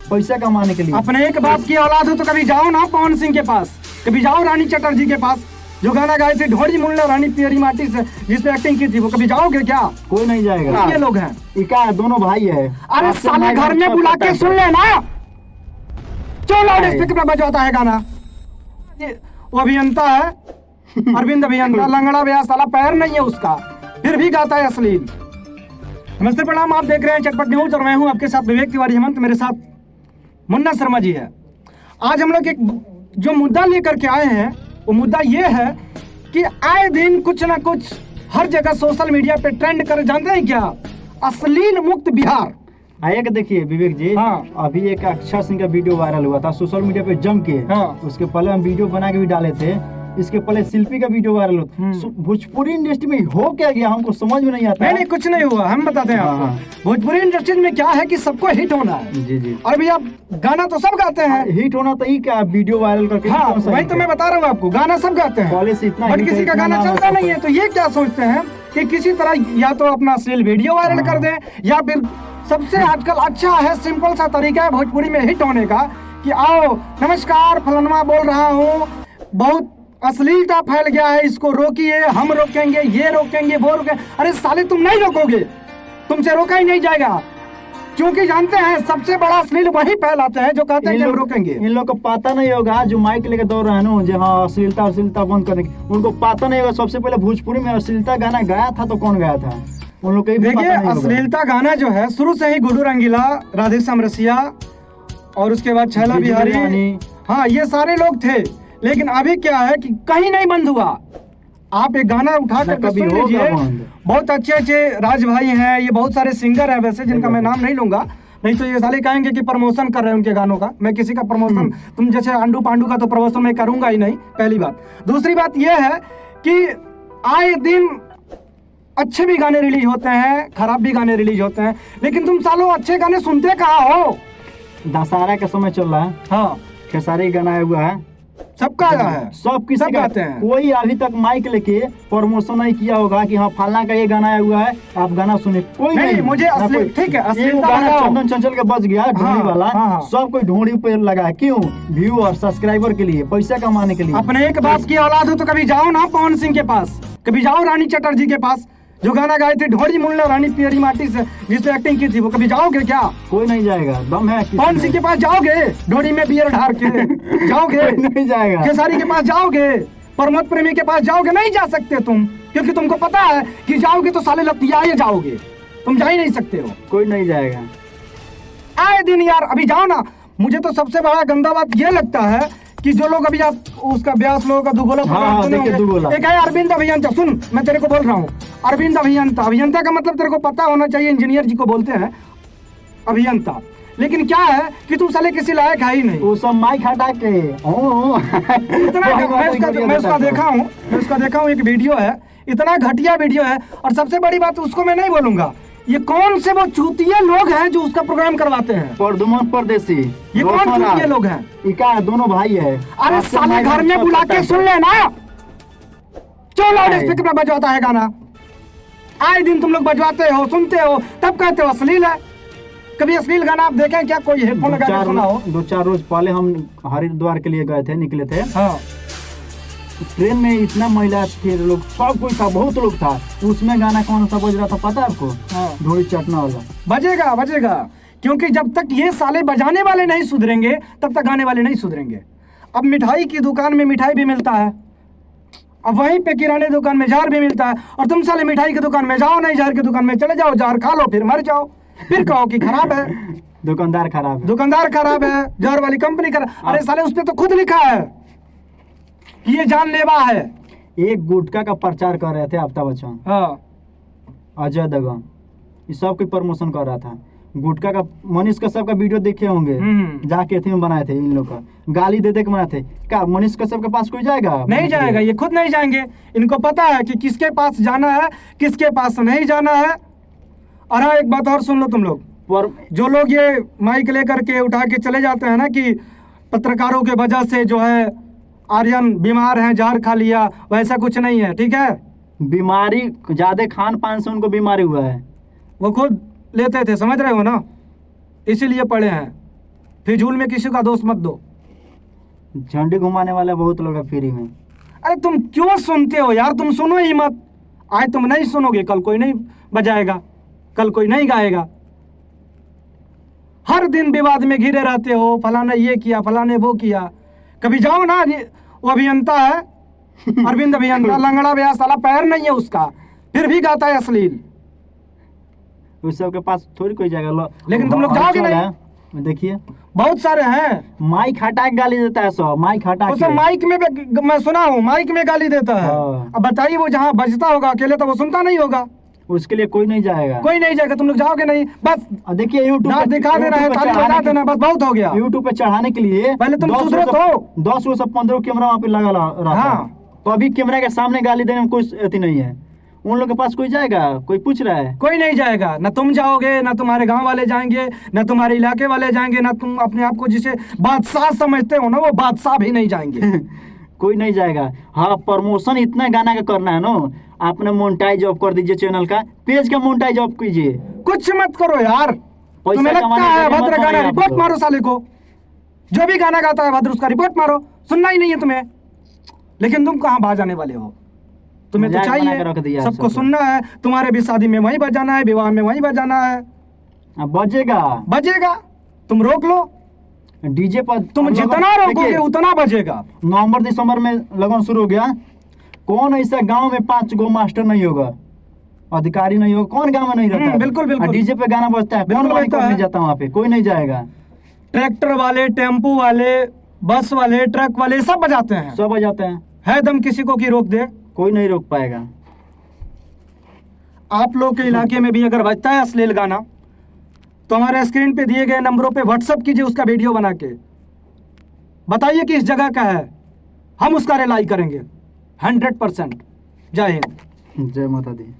पैसा कमाने के लिए। अपने एक बाप की औलाद हो तो कभी जाओ ना पवन सिंह के पास, कभी जाओ रानी चटर्जी के पास जो गाना गाए थे ढोड़ी मुन्ना रानी पियरी माटी से, जिसपे एक्टिंग की थी, वो कभी जाओगे क्या? कोई नहीं जाएगा। ये लोग हैं, इका दोनों भाई है। अरे साले घर में बुला के सुन लेना, क्यों लाउड स्पीकर पे बजवाता है गाना? ये वो अभियंता है अरविंद अभियंता, लंगड़ा बेया साला, पैर नहीं है उसका, फिर भी गाता है अश्लील। नमस्ते प्रणाम, आप देख रहे हैं चटपट न्यूज और मैं हूं आपके साथ विवेक तिवारी हेमंत, मेरे साथ मुन्ना शर्मा जी है। आज हम लोग एक जो मुद्दा लेकर के आए हैं वो मुद्दा ये है कि आए दिन कुछ ना कुछ हर जगह सोशल मीडिया पे ट्रेंड कर, जानते हैं क्या? अश्लील मुक्त बिहार। एक देखिए विवेक जी, हाँ। अभी एक अक्षर सिंह का वीडियो वायरल हुआ था सोशल मीडिया पे जम के। हाँ। उसके पहले हम वीडियो बना के भी डाले थे, इसके पहले शिल्पी का वीडियो वायरल हुआ। भोजपुरी इंडस्ट्री में हो क्या गया हमको समझ में नहीं आता। नहीं कुछ नहीं हुआ, हम बताते हैं आपको। हाँ। भोजपुरी इंडस्ट्री में क्या है कि सबको हिट होना है। जी जी। और भैया गाना तो सब गाते हैं, हिट होना तो ही क्या, वीडियो वायरल करके। हाँ वही तो मैं बता रहा हूँ आपको, गाना सब गाते हैं, कॉलेज से इतना बट किसी का गाना चलता नहीं है। तो ये क्या सोचते हैं कि किसी तरह या तो अपना अश्लील वीडियो वायरल कर दें, या फिर सबसे आजकल अच्छा है सिंपल सा तरीका है भोजपुरी में हिट होने का कि आओ नमस्कार फलनमा बोल रहा हूँ, बहुत अश्लीलता फैल गया है, इसको रोकिए, हम रोकेंगे, ये रोकेंगे, वो रोकेंगे। अरे साले तुम नहीं रोकोगे, तुमसे रोका ही नहीं जाएगा, क्योंकि जानते हैं सबसे बड़ा अश्लील वही फैलाते हैं जो कहते हैं कि हम रोकेंगे। इन लोग को पता नहीं होगा जो माइक लेके दौड़ रहे हैं ना, जो हाँ अश्लीलता बंद करने की, उनको पता नहीं होगा। सबसे पहले भोजपुरी में अश्लीलता गाना गाया था तो कौन गाया था उन लोग को? देखिए अश्लीलता गाना जो है शुरू से ही गुड्डू रंगीला, राधेश्याम रसिया और उसके बाद छैला बिहारी, हाँ ये सारे लोग थे। लेकिन अभी क्या है कि कहीं नहीं बंद हुआ। आप एक गाना उठा कर सुन लीजिए, बहुत अच्छे अच्छे राज भाई हैं, ये बहुत सारे सिंगर हैं वैसे जिनका मैं नाम नहीं लूंगा, नहीं तो ये साले कहेंगे कि प्रमोशन कर रहे हैं उनके गानों का। मैं किसी का प्रमोशन, तुम जैसे अंडू पांडू का तो प्रमोशन मैं करूंगा ही नहीं, पहली बात। दूसरी बात ये है कि आए दिन अच्छे भी गाने रिलीज होते हैं, खराब भी गाने रिलीज होते हैं, लेकिन तुम सालों अच्छे गाने सुनते कहाँ हो? दशहरा का समय चल रहा है, हाँ खेसारी गाना आया हुआ है, सबका आया है, सब किसी गाते हैं। कोई अभी तक माइक लेके प्रमोशन नहीं किया होगा कि हाँ फलना का ये गाना आया हुआ है आप गाना सुने, कोई नहीं। मुझे अश्लील, ठीक है अश्लीलता गाना चंदन चंचल के बच गया ढोड़ी वाला, हाँ। सब कोई ढोड़ी पे लगा, क्यों? व्यू और सब्सक्राइबर के लिए, पैसा कमाने के लिए। अपने एक बाप की औलाद हो तो कभी जाओ ना पवन सिंह के पास, कभी जाओ रानी चटर्जी के पास जो गाना गाए थे ढोड़ी मुन्ना रानी पियरी माटी से, जिसपे एक्टिंग की थी, वो कभी जाओगे क्या? कोई नहीं जाएगा, दम है। पवन सिंह के पास जाओगे ढोड़ी में बियर ढार के जाओगे? नहीं जाएगा। खेसारी के पास जाओगे? प्रमोद प्रेमी के पास जाओगे? नहीं जा सकते तुम, क्योंकि तुमको पता है कि जाओगे तो साले लतियाए जाओगे, तुम जा ही नहीं सकते हो। कोई नहीं जाएगा। आए दिन यार अभी जाओ ना। मुझे तो सबसे बड़ा गंदा बात ये लगता है कि जो लोग अभी आप उसका ब्यास लोगों का दुगोला, एक है अरविंद अभियंता, सुन मैं तेरे को बोल रहा हूँ, अरविंद अभियंता, अभियंता का मतलब तेरे को पता होना चाहिए, इंजीनियर जी को बोलते हैं अभियंता। लेकिन क्या है कि तू साले किसी लायक है ही नहीं। वो सब माइक हटा के इतना मैं उसका देखा हूँ एक वीडियो है, इतना घटिया वीडियो है। और सबसे बड़ी बात उसको मैं नहीं बोलूंगा, ये कौन से वो चूतिया लोग हैं जो उसका प्रोग्राम करवाते हैं? प्रदुमन परदेसी, ये कौन चूतिया लोग हैं? इका दोनों भाई है। अरे साले घर में बुला के सुन लेना, क्यों लाउड स्पीकर पे बजवाता है गाना? आए दिन तुम लोग बजवाते हो, सुनते हो, तब कहते हो अश्लील है। कभी अश्लील गाना आप देखें क्या? कोई हेडफोन लगा के सुना हो? 2-4 रोज पहले हम हरिद्वार के लिए गए थे, निकले थे। हाँ। ट्रेन में इतना महिला थे, लोग सब कोई था, बहुत लोग था। उसमें गाना कौन सा बज रहा था पता है आपको? हाँ। ढोड़ी चटना वाला। बजेगा, क्योंकि जब तक ये साले बजाने वाले नहीं सुधरेंगे तब तक गाने वाले नहीं सुधरेंगे। अब मिठाई की दुकान में मिठाई भी मिलता है, अब वहीं पे किराने दुकान में जार भी मिलता है, और तुम साले मिठाई की दुकान में जाओ नहीं, जार की दुकान में चले जाओ, जार खा लो, फिर मर जाओ, फिर कहो कि खराब है, दुकानदार खराब है, जार वाली कंपनी खराब। अरे साले उस पे तो खुद लिखा है कि ये जानलेवा है। एक गुटखा का प्रचार कर रहे थे अमिताभ बच्चन, हाँ, अजय देवगन, ये सब कोई प्रमोशन कर रहा था। गुटखा का मनीष कश्यप का वीडियो देखे होंगे, जाके थीम बनाए थे, इन लोग का गाली दे के बनाए थे। क्या मनीष कश्यप के पास कोई जाएगा? नहीं जाएगा, ये खुद नहीं जाएंगे। इनको पता है कि किसके पास जाना है, किसके पास नहीं जाना है। और हाँ एक बात और सुन लो तुम लोग, जो लोग ये माइक लेकर के उठा के चले जाते हैं ना कि पत्रकारों के वजह से जो है आर्यन बीमार हैं, जहर खा लिया, वैसा कुछ नहीं है, ठीक है? बीमारी ज्यादा खान पान से उनको बीमारी हुआ है, वो खुद लेते थे, समझ रहे हो ना, इसीलिए पड़े हैं। फिजूल में किसी का दोस्त मत दो। झंडी घुमाने वाला बहुत लोग है फ्री में। अरे तुम क्यों सुनते हो यार, तुम सुनो ही मत। आज तुम नहीं सुनोगे, कल कोई नहीं बजाएगा, कल कोई नहीं गाएगा। हर दिन विवाद में घिरे रहते हो, फलाना ये किया, फलाने वो किया। कभी जाओ ना, वो अभियंता है अरविंद अभियंता, लंगड़ा बेया साला, पैर नहीं है उसका, फिर भी गाता है अश्लील। उस सब के पास थोड़ी कोई जाएगा। लेकिन तुम लोग जाओगे नहीं। देखिए बहुत सारे हैं, माइक हटा के गाली देता है सब, माइक हटा के। माइक में मैं सुना हूँ, माइक में गाली देता है। अब बताइए वो जहाँ बजता होगा अकेले तो वो सुनता नहीं होगा, उसके लिए कोई नहीं जाएगा। कोई नहीं जाएगा, तुम लोग जाओगे नहीं। बस देखिए यूट्यूब पे दिखा देना है, ताली बजा देना, बस बहुत हो गया। यूट्यूब पे चढ़ाने के लिए पहले तुम सुधरो तो। 10 से 15 कैमरा वहाँ पे लगा रहा है। तो अभी कैमरा के सामने गाली देने में कोई अति नहीं है। उन लोग के पास कोई जाएगा? कोई पूछ रहा है? कोई नहीं जाएगा। ना तुम जाओगे, ना तुम्हारे गांव वाले जाएंगे, ना तुम्हारे इलाके वाले जाएंगे, ना तुम अपने आप को जिसे बादशाह समझते हो ना, वो बादशाह भी नहीं जाएंगे। कोई नहीं जाएगा। हाँ, प्रमोशन इतना गाना का करना है ना, आपने मोनेटाइज ऑफ कर दीजिए, चैनल का पेज का मोनेटाइज ऑफ कीजिए। कुछ मत करो यार, तुम्हें लगता है भद्र गाना, रिपोर्ट मारो साले को। जो भी गाना गाता है भद्र, उसका रिपोर्ट मारो। सुनना ही नहीं है तुम्हें। लेकिन तुम कहाँ बाज आने वाले हो? तुम्हें तो चाहिए सबको सुनना है। तुम्हारे भी शादी में वहीं बजाना है, विवाह में वहीं बजाना है। बजेगा बजेगा, तुम रोक लो डीजे पर। तुम जितना रोकोगे उतना बजेगा। नवंबर दिसंबर में लगन शुरू हो गया। कौन ऐसा गांव में 5 गो मास्टर नहीं होगा, अधिकारी नहीं होगा? कौन गांव में नहीं रहता? बिल्कुल बिल्कुल। डीजे पे गाना बजता है, कौन नहीं जाता वहाँ पे? कोई नहीं जाएगा। ट्रैक्टर वाले, टेम्पू वाले, बस वाले, ट्रक वाले सब बजाते हैं, सब बजाते हैं। है दम किसी को कि रोक दे? कोई नहीं रोक पाएगा। आप लोग के इलाके में भी अगर बजता है अश्लील गाना तो हमारे स्क्रीन पे दिए गए नंबरों पे व्हाट्सएप कीजिए, उसका वीडियो बना के बताइए कि इस जगह का है, हम उसका रिलाई करेंगे 100%। जय हिंद, जय माता दी।